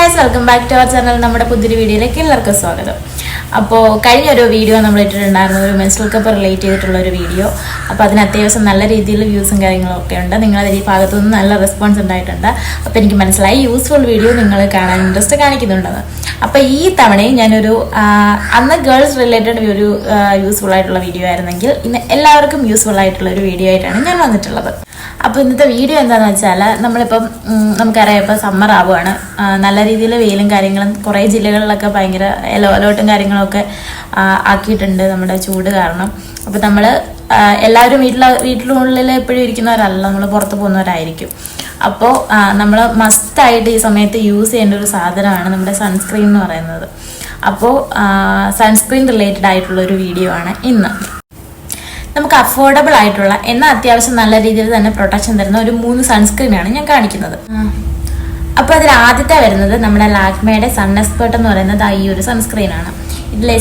Guys, welcome back to our channel. നമ്മുടെ പുതിയൊരു വീഡിയോയിലേക്ക് എല്ലാവർക്കും സ്വാഗതം. അപ്പോൾ കഴിഞ്ഞൊരു വീഡിയോ നമ്മൾ ഇട്ടിട്ടുണ്ടായിരുന്നു, ഒരു മെൻസ്ട്രൽ കപ്പ് റിലേറ്റ് ചെയ്തിട്ടുള്ള ഒരു വീഡിയോ. അപ്പോൾ അതിന് അത്യാവശ്യം നല്ല രീതിയിൽ വ്യൂസും കാര്യങ്ങളൊക്കെ ഉണ്ട്. നിങ്ങളുടെ ഈ ഭാഗത്തുനിന്ന് നല്ല റെസ്പോൺസ് ഉണ്ടായിട്ടുണ്ട്. അപ്പോൾ എനിക്ക് മനസ്സിലായി യൂസ്ഫുൾ വീഡിയോ നിങ്ങൾ കാണാൻ ഇൻട്രസ്റ്റ് കാണിക്കുന്നുണ്ടെന്ന്. അപ്പോൾ ഈ തവണയും ഞാനൊരു അന്ന് ഗേൾസ് റിലേറ്റഡ് ഒരു യൂസ്ഫുൾ ആയിട്ടുള്ള വീഡിയോ ആയിരുന്നെങ്കിൽ ഇന്ന് എല്ലാവർക്കും യൂസ്ഫുൾ ആയിട്ടുള്ള ഒരു വീഡിയോ ആയിട്ടാണ് ഞാൻ വന്നിട്ടുള്ളത്. അപ്പോൾ ഇന്നത്തെ വീഡിയോ എന്താണെന്ന് വെച്ചാൽ, നമ്മളിപ്പം നമുക്കറിയാം ഇപ്പോൾ സമ്മർ ആവുകയാണ്. നല്ല രീതിയിൽ വെയിലും കാര്യങ്ങളും കുറേ ജില്ലകളിലൊക്കെ ഭയങ്കര യെല്ലോ അലേർട്ടും കാര്യങ്ങളൊക്കെ ആക്കിയിട്ടുണ്ട് നമ്മുടെ ചൂട് കാരണം. അപ്പോൾ നമ്മൾ എല്ലാവരും വീട്ടിനുള്ളിൽ എപ്പോഴും ഇരിക്കുന്നവരല്ല, നമ്മൾ പുറത്ത് പോകുന്നവരായിരിക്കും. അപ്പോൾ നമ്മൾ മസ്റ്റായിട്ട് ഈ സമയത്ത് യൂസ് ചെയ്യേണ്ട ഒരു സാധനമാണ് നമ്മുടെ സൺസ്ക്രീൻ എന്ന് പറയുന്നത്. അപ്പോൾ സൺസ്ക്രീൻ റിലേറ്റഡ് ആയിട്ടുള്ള ഒരു വീഡിയോ ആണ് ഇന്ന്. നമുക്ക് അഫോർഡബിൾ ആയിട്ടുള്ള എന്നാൽ അത്യാവശ്യം നല്ല രീതിയിൽ തന്നെ പ്രൊട്ടക്ഷൻ തരുന്ന ഒരു 3 സൺസ്ക്രീനാണ് ഞാൻ കാണിക്കുന്നത്. അപ്പോൾ അതിൽ ആദ്യത്തെ വരുന്നത് നമ്മുടെ ലാക്മേയുടെ സൺ എക്സ്പേർട്ട് എന്ന് പറയുന്നത് ഈ ഒരു സൺസ്ക്രീനാണ്. ഇതിൽ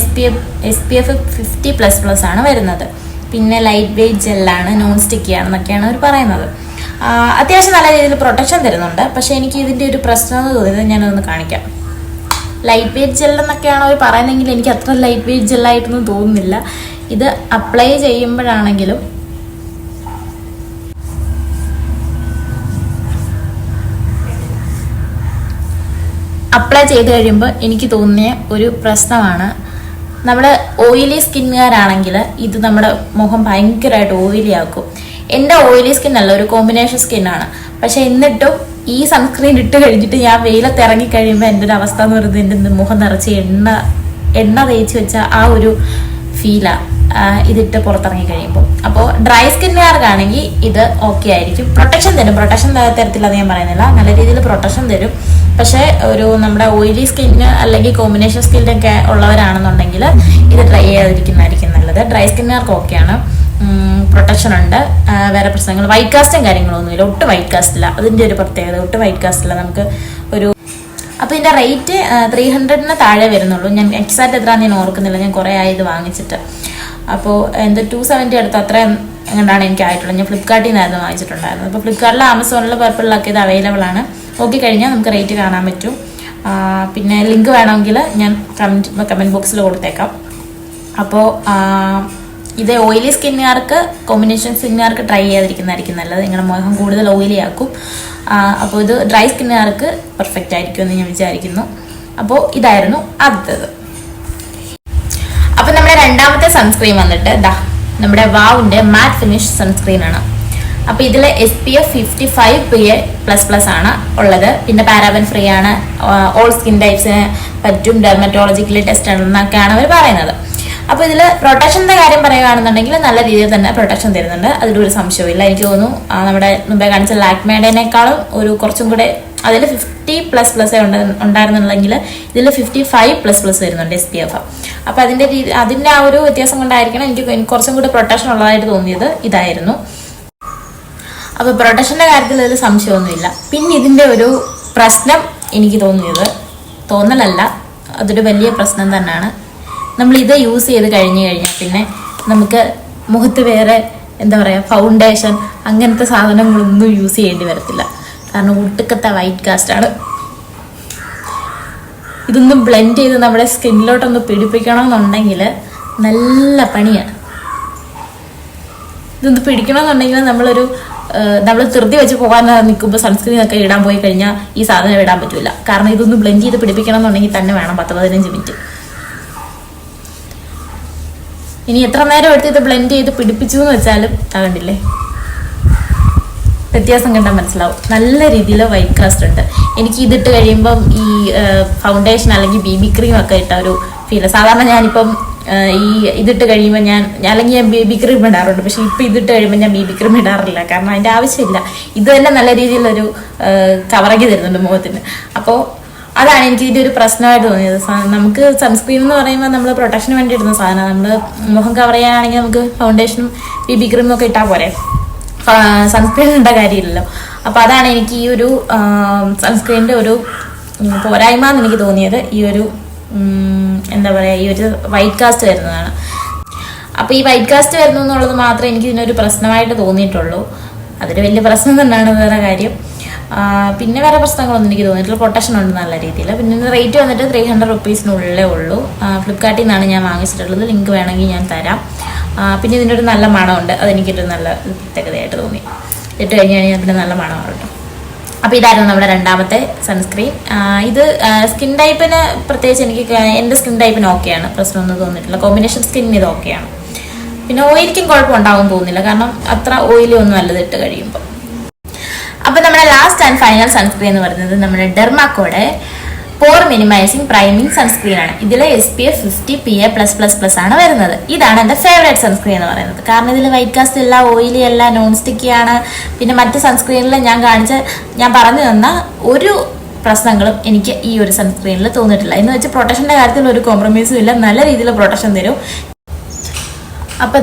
SPF 50++ ആണ് വരുന്നത്. പിന്നെ ലൈറ്റ് വെയ്റ്റ് ജെല്ലാണ്, നോൺ സ്റ്റിക്കി ആണെന്നൊക്കെയാണ് അവർ പറയുന്നത്. അത്യാവശ്യം നല്ല രീതിയിൽ പ്രൊട്ടക്ഷൻ തരുന്നുണ്ട്. പക്ഷെ എനിക്ക് ഇതിൻ്റെ ഒരു പ്രശ്നം എന്ന് തോന്നിയത് ഞാനതൊന്ന് കാണിക്കാം. ലൈറ്റ് വെയ്റ്റ് ജെൽ എന്നൊക്കെയാണ് അവർ പറയുന്നതെങ്കിൽ എനിക്ക് അത്ര ലൈറ്റ് വെയ്റ്റ് ജെല്ലായിട്ടൊന്നും തോന്നുന്നില്ല. ഇത് അപ്ലൈ ചെയ്യുമ്പോഴാണെങ്കിലും അപ്ലൈ ചെയ്ത് കഴിയുമ്പോൾ എനിക്ക് തോന്നിയ ഒരു പ്രശ്നമാണ്, നമ്മുടെ ഓയിലി സ്കിന്നുകാരാണെങ്കിൽ ഇത് നമ്മുടെ മുഖം ഭയങ്കരമായിട്ട് ഓയിലി ആക്കും. എൻ്റെ ഓയിലി സ്കിന്നല്ല, ഒരു കോമ്പിനേഷൻ സ്കിന്നാണ്. പക്ഷെ എന്നിട്ടും ഈ സൺസ്ക്രീൻ ഇട്ട് കഴിഞ്ഞിട്ട് ഞാൻ വെയിലത്ത് ഇറങ്ങി കഴിയുമ്പോൾ എൻ്റെ ഒരു അവസ്ഥ എന്ന് പറയുന്നത് എൻ്റെ മുഖം നിറച്ച് എണ്ണ തേച്ച് വെച്ച ആ ഒരു ഫീലാണ് ഇതിട്ട് പുറത്തിറങ്ങി കഴിയുമ്പോൾ. അപ്പോൾ ഡ്രൈ സ്കിന്നുകാർക്കാണെങ്കിൽ ഇത് ഓക്കെ ആയിരിക്കും. പ്രൊട്ടക്ഷൻ തരത്തില്ല ഞാൻ പറയുന്നില്ല, നല്ല രീതിയിൽ പ്രൊട്ടക്ഷൻ തരും. പക്ഷേ ഒരു നമ്മുടെ ഓയിലി സ്കിന്ന് അല്ലെങ്കിൽ കോമ്പിനേഷൻ സ്കിന്നൊക്കെ ഉള്ളവരാണെന്നുണ്ടെങ്കിൽ ഇത് ട്രൈ ചെയ്യാതിരിക്കുന്നതായിരിക്കും നല്ലത്. ഡ്രൈ സ്കിന്നുകാർക്ക് ഓക്കെയാണ്, പ്രൊട്ടക്ഷൻ ഉണ്ട്, വേറെ പ്രശ്നങ്ങൾ വൈറ്റ് കാസ്റ്റും കാര്യങ്ങളൊന്നുമില്ല, ഒട്ടും വൈറ്റ് കാസ്റ്റ് ഇല്ല. അതിൻ്റെ ഒരു പ്രത്യേകത, ഒട്ടും വൈറ്റ് കാസ്റ്റ് ഇല്ല. നമുക്ക് ഒരു അപ്പോൾ ഇതിൻ്റെ റേറ്റ് 300-ന് താഴെ വരുന്നുള്ളൂ. ഞാൻ എക്സാക്ട് എത്രയാണെന്ന് ഞാൻ ഓർക്കുന്നില്ല, ഞാൻ കുറേ ആയി ഇത് വാങ്ങിച്ചിട്ട്. അപ്പോൾ എന്താ 270 അടുത്ത് അത്രയും എങ്ങനെയാണ് എനിക്ക് ആയിട്ടുള്ളത്. ഞാൻ ഫ്ലിപ്കാർട്ടിൽ നിന്നായിരുന്നു വാങ്ങിച്ചിട്ടുണ്ടായിരുന്നത്. അപ്പോൾ ഫ്ലിപ്കാർട്ടിൽ, ആമസോണിൽ, പർപ്പിളിലൊക്കെ ഇത് അവൈലബിൾ ആണ്. നോക്കി കഴിഞ്ഞാൽ നമുക്ക് റേറ്റ് കാണാൻ പറ്റും. പിന്നെ ലിങ്ക് വേണമെങ്കിൽ ഞാൻ കമൻറ്റ് ബോക്സിൽ കൊടുത്തേക്കാം. അപ്പോൾ ഇത് ഓയിലി സ്കിന്നുകാർക്ക്, കോമ്പിനേഷൻ സ്കിന്നുകാർക്ക് ട്രൈ ചെയ്യാതിരിക്കുന്നതായിരിക്കും നല്ലത്. നിങ്ങളുടെ മുഖം കൂടുതൽ ഓയിലി ആക്കും. അപ്പോൾ ഇത് ഡ്രൈ സ്കിന്നുകാർക്ക് പെർഫെക്റ്റ് ആയിരിക്കും എന്ന് ഞാൻ വിചാരിക്കുന്നു. അപ്പോൾ ഇതായിരുന്നു ആദ്യത്തേത്. അപ്പോൾ നമ്മുടെ രണ്ടാമത്തെ സൺസ്ക്രീൻ വന്നിട്ട് നമ്മുടെ വാവിൻ്റെ മാറ്റ് ഫിനിഷ് സൺസ്ക്രീൻ ആണ്. അപ്പോൾ ഇതിൽ SPF 55++ ആണ് ഉള്ളത്. പിന്നെ പാരാബൻ ഫ്രീ ആണ്, ഓൾ സ്കിൻ ടൈപ്സിന് പറ്റും, ഡെർമറ്റോളജിക്കലി ടെസ്റ്റ് എന്നൊക്കെയാണ് അവർ പറയുന്നത്. അപ്പോൾ ഇതിൽ പ്രൊട്ടക്ഷൻ്റെ കാര്യം പറയുകയാണെന്നുണ്ടെങ്കിൽ നല്ല രീതിയിൽ തന്നെ പ്രൊട്ടക്ഷൻ തരുന്നുണ്ട്, അതിലൊരു സംശയമില്ല. എനിക്ക് തോന്നുന്നു നമ്മുടെ മുമ്പേ കാണിച്ച ലാക്മേഡേനേക്കാളും ഒരു കുറച്ചും കൂടെ അതിൽ 50++ ഉണ്ടായിരുന്നുണ്ടെങ്കിൽ ഇതിൽ 55++ വരുന്നുണ്ട് SPF. അപ്പോൾ അതിൻ്റെ ആ ഒരു വ്യത്യാസം കൊണ്ടായിരിക്കണം എനിക്ക് കുറച്ചും കൂടി പ്രൊട്ടക്ഷൻ ഉള്ളതായിട്ട് തോന്നിയത് ഇതായിരുന്നു. അപ്പോൾ പ്രൊട്ടക്ഷൻ്റെ കാര്യത്തിൽ ഇതിൽ സംശയമൊന്നുമില്ല. പിന്നെ ഇതിൻ്റെ ഒരു പ്രശ്നം എനിക്ക് തോന്നലല്ല, അതൊരു വലിയ പ്രശ്നം തന്നെയാണ്. നമ്മളിത് യൂസ് ചെയ്ത് കഴിഞ്ഞാൽ പിന്നെ നമുക്ക് മുഖത്ത് വേറെ എന്താ പറയുക, ഫൗണ്ടേഷൻ അങ്ങനത്തെ സാധനങ്ങളൊന്നും യൂസ് ചെയ്യേണ്ടി വരത്തില്ല. കാരണം ഒട്ടുക്കത്തെ വൈറ്റ് കാസ്റ്റാണ്. ഇതൊന്നും ബ്ലെൻഡ് ചെയ്ത് നമ്മുടെ സ്കിന്നിലോട്ടൊന്ന് പിടിപ്പിക്കണമെന്നുണ്ടെങ്കിൽ നല്ല പണിയാണ്. ഇതൊന്ന് പിടിക്കണമെന്നുണ്ടെങ്കിൽ നമ്മൾ ധൃതി വെച്ച് പോകാൻ നിൽക്കുമ്പോൾ സൺസ്ക്രീൻ ഒക്കെ ഇടാൻ പോയി കഴിഞ്ഞാൽ ഈ സാധനം ഇടാൻ പറ്റില്ല. കാരണം ഇതൊന്ന് ബ്ലെൻഡ് ചെയ്ത് പിടിപ്പിക്കണം എന്നുണ്ടെങ്കിൽ തന്നെ വേണം 10-15 മിനിറ്റ്. ഇനി എത്ര നേരം എടുത്ത് ഇത് ബ്ലെൻഡ് ചെയ്ത് പിടിപ്പിച്ചു എന്ന് വെച്ചാലും കണ്ടില്ലേ, വ്യത്യാസം കണ്ടാൽ മനസ്സിലാവും. നല്ല രീതിയിൽ വൈറ്റ് കാസ്റ്റ് ഉണ്ട്. എനിക്ക് ഇതിട്ട് കഴിയുമ്പം ഈ ഫൗണ്ടേഷൻ അല്ലെങ്കിൽ BB ക്രീം ഒക്കെ ഇട്ട ഒരു ഫീല്. സാധാരണ ഞാനിപ്പം ഇതിട്ട് കഴിയുമ്പോൾ ഞാൻ BB ക്രീം ഇടാറുണ്ട്. പക്ഷെ ഇപ്പം ഇതിട്ട് കഴിയുമ്പോൾ ഞാൻ BB ക്രീം ഇടാറില്ല, കാരണം അതിൻ്റെ ആവശ്യമില്ല. ഇത് തന്നെ നല്ല രീതിയിലൊരു കവറേജ് തരുന്നുണ്ട് മുഖത്തിന്. അപ്പോൾ അതാണ് എനിക്ക് ഇതിൻ്റെ ഒരു പ്രശ്നമായിട്ട് തോന്നിയത്. നമുക്ക് സൺസ്ക്രീൻ എന്ന് പറയുമ്പോൾ നമ്മൾ പ്രൊട്ടക്ഷന് വേണ്ടി ഇടുന്ന സാധനമാണ്. നമ്മൾ മുഖം കവർ ചെയ്യാനാണെങ്കിൽ നമുക്ക് ഫൗണ്ടേഷനും BB ക്രീമും ഒക്കെ ഇട്ടാൽ പോരെ, സൺസ്ക്രീൻ ഇടേണ്ട കാര്യമില്ലല്ലോ. അപ്പോൾ അതാണ് എനിക്ക് ഈ ഒരു സൺസ്ക്രീനിൻ്റെ ഒരു പോരായ്മ എന്ന് എനിക്ക് തോന്നിയത്. ഈ ഒരു എന്താ പറയുക, ഈ ഒരു വൈറ്റ് കാസ്റ്റ് വരുന്നതാണ്. അപ്പോൾ ഈ വൈറ്റ് കാസ്റ്റ് വരുന്നു എന്നുള്ളത് മാത്രമേ എനിക്ക് ഇതിനൊരു പ്രശ്നമായിട്ട് തോന്നിയിട്ടുള്ളൂ. അതൊരു വലിയ പ്രശ്നം തന്നെയാണ്, വേറെ കാര്യം. പിന്നെ വേറെ പ്രശ്നങ്ങളൊന്നും എനിക്ക് തോന്നിയിട്ടില്ല. പ്രൊട്ടക്ഷൻ ഉണ്ട് നല്ല രീതിയിൽ. പിന്നെ റേറ്റ് വന്നിട്ട് 300 റുപ്പീസിനുള്ളിലേ ഉള്ളൂ. ഫ്ലിപ്കാർട്ടിൽ നിന്നാണ് ഞാൻ വാങ്ങിച്ചിട്ടുള്ളത്. ലിങ്ക് വേണമെങ്കിൽ ഞാൻ തരാം. പിന്നെ ഇതിൻ്റെ ഒരു നല്ല മണമുണ്ട്. അതെനിക്കൊരു നല്ല പ്രത്യേകതയായിട്ട് തോന്നി. ഇട്ട് കഴിഞ്ഞാൽ പിന്നെ നല്ല മണമാണ് കേട്ടോ. അപ്പോൾ ഇതായിരുന്നു നമ്മുടെ രണ്ടാമത്തെ സൺസ്ക്രീൻ. ഇത് സ്കിൻ ടൈപ്പിന് പ്രത്യേകിച്ച് എൻ്റെ സ്കിൻ ടൈപ്പിന് ഓക്കെയാണ്, പ്രശ്നമൊന്നും തോന്നിയിട്ടില്ല. കോമ്പിനേഷൻ സ്കിന്നിന് ഇത് ഓക്കെയാണ്. പിന്നെ ഓയിലിക്കും കുഴപ്പമുണ്ടാവും തോന്നുന്നില്ല, കാരണം അത്ര ഓയിലി ഒന്നും അല്ലത് ഇട്ട് കഴിയുമ്പോൾ. അപ്പോൾ നമ്മുടെ ലാസ്റ്റ് ആൻഡ് ഫൈനൽ സൺസ്ക്രീൻ എന്ന് പറയുന്നത് നമ്മുടെ ഡെർമാക്കോയുടെ പോർ മിനിമൈസിങ് പ്രൈമിങ് സൺസ്ക്രീൻ ആണ്. ഇതിൽ SPF 50 PA+++ ആണ് വരുന്നത്. ഇതാണ് എൻ്റെ ഫേവറേറ്റ് സൺസ്ക്രീൻ എന്ന് പറയുന്നത്. കാരണം ഇതിൽ വൈറ്റ് കാസ്റ്റ് അല്ല, ഓയിലി അല്ല, നോൺ സ്റ്റിക്കി ആണ്. പിന്നെ മറ്റ് സൺസ്ക്രീനിൽ ഞാൻ പറഞ്ഞു തന്ന ഒരു പ്രശ്നങ്ങളും എനിക്ക് ഈ ഒരു സൺസ്ക്രീനിൽ തോന്നിയിട്ടില്ല. എന്ന് വെച്ച് പ്രൊട്ടക്ഷൻ്റെ കാര്യത്തിൽ ഒരു കോംപ്രമൈസും ഇല്ല, നല്ല രീതിയിൽ പ്രൊട്ടക്ഷൻ തരും. അപ്പോൾ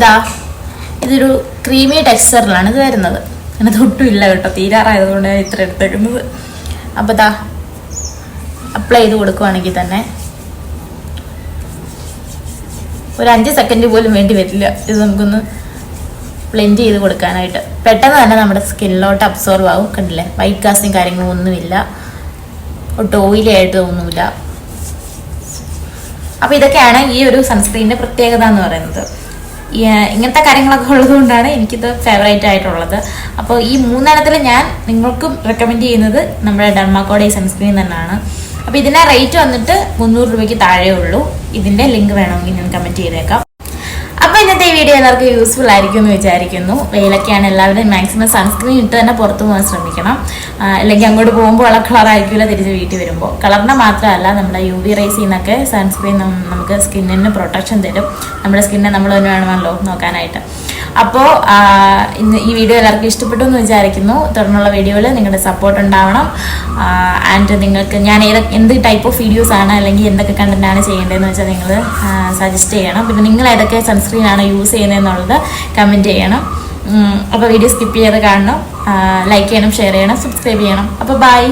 ഇതൊരു ക്രീമി ടെക്സ്ചറിലാണ് ഇത് വരുന്നത്. അതിനകത്ത് ഒട്ടും ഇല്ല കേട്ടോ, തീരാറായതുകൊണ്ട് ഞാൻ ഇത്ര എടുത്തേക്കുന്നത്. അപ്പോൾ അപ്ലൈ ചെയ്ത് കൊടുക്കുവാണെങ്കിൽ തന്നെ ഒരു 5 സെക്കൻഡ് പോലും വേണ്ടി വരില്ല ഇത് നമുക്കൊന്ന് ബ്ലെൻഡ് ചെയ്ത് കൊടുക്കാനായിട്ട്. പെട്ടെന്ന് തന്നെ നമ്മുടെ സ്കിന്നിലോട്ട് അബ്സോർവ് ആവും. കണ്ടില്ലേ, വൈറ്റ് കാസ്റ്റും കാര്യങ്ങളും ഒന്നുമില്ല, ഒട്ടും ഓയിലി ആയിട്ട് ഒന്നുമില്ല. അപ്പോൾ ഇതൊക്കെയാണ് ഈ ഒരു സൺസ്ക്രീനിൻ്റെ പ്രത്യേകത എന്ന് പറയുന്നത്. ഇങ്ങനത്തെ കാര്യങ്ങളൊക്കെ ഉള്ളതുകൊണ്ടാണ് എനിക്കിത് ഫേവറേറ്റ് ആയിട്ടുള്ളത്. അപ്പോൾ ഈ 3 എണ്ണത്തിൽ ഞാൻ നിങ്ങൾക്കും റെക്കമെൻഡ് ചെയ്യുന്നത് നമ്മുടെ ഡെർമാക്കോയുടെ ഈ സൺസ്ക്രീൻ തന്നെയാണ്. അപ്പോൾ ഇതിൻ്റെ റേറ്റ് വന്നിട്ട് 300 രൂപയ്ക്ക് താഴെ ഉള്ളൂ. ഇതിൻ്റെ ലിങ്ക് വേണമെങ്കിൽ ഞാൻ കമൻറ്റ് ചെയ്തേക്കാം. അപ്പോൾ ഇന്നത്തെ ഈ വീഡിയോ എല്ലാവർക്കും യൂസ്ഫുൾ ആയിരിക്കും എന്ന് വിചാരിക്കുന്നു. വെയിലൊക്കെയാണ്, എല്ലാവരും മാക്സിമം സൺസ്ക്രീൻ ഇട്ട് തന്നെ പുറത്ത് പോകാൻ ശ്രമിക്കണം. അല്ലെങ്കിൽ അങ്ങോട്ട് പോകുമ്പോൾ ഉള്ള കളറായിരിക്കില്ല തിരിച്ച് വീട്ടിൽ വരുമ്പോൾ. കളറിന് മാത്രമല്ല, നമ്മുടെ UV റേസിൽ നിന്നൊക്കെ സൺസ്ക്രീൻ നമുക്ക് സ്കിന്നിന് പ്രൊട്ടക്ഷൻ തരും. നമ്മുടെ സ്കിന്നെ നമ്മൾ തന്നെ വേണമല്ലോ നോക്കാനായിട്ട്. അപ്പോൾ ഇന്ന് ഈ വീഡിയോ എല്ലാവർക്കും ഇഷ്ടപ്പെട്ടു എന്ന് വിചാരിക്കുന്നു. തുടർന്നുള്ള വീഡിയോയിൽ നിങ്ങളുടെ സപ്പോർട്ട് ഉണ്ടാവണം. ആൻഡ് നിങ്ങൾക്ക് ഞാൻ എന്ത് ടൈപ്പ് ഓഫ് വീഡിയോസ് ആണ് അല്ലെങ്കിൽ എന്തൊക്കെ കണ്ടന്റാണ് ചെയ്യേണ്ടതെന്ന് വെച്ചാൽ നിങ്ങൾ സജസ്റ്റ് ചെയ്യണം. പിന്നെ നിങ്ങൾ ഏതൊക്കെ സൺസ്ക്രീൻ ആണ് യൂസ് ചെയ്യുന്നതെന്നുള്ളത് കമൻറ്റ് ചെയ്യണം. അപ്പോൾ വീഡിയോ സ്കിപ്പ് ചെയ്ത് കാണണം, ലൈക്ക് ചെയ്യണം, ഷെയർ ചെയ്യണം, സബ്സ്ക്രൈബ് ചെയ്യണം. അപ്പോൾ ബൈ.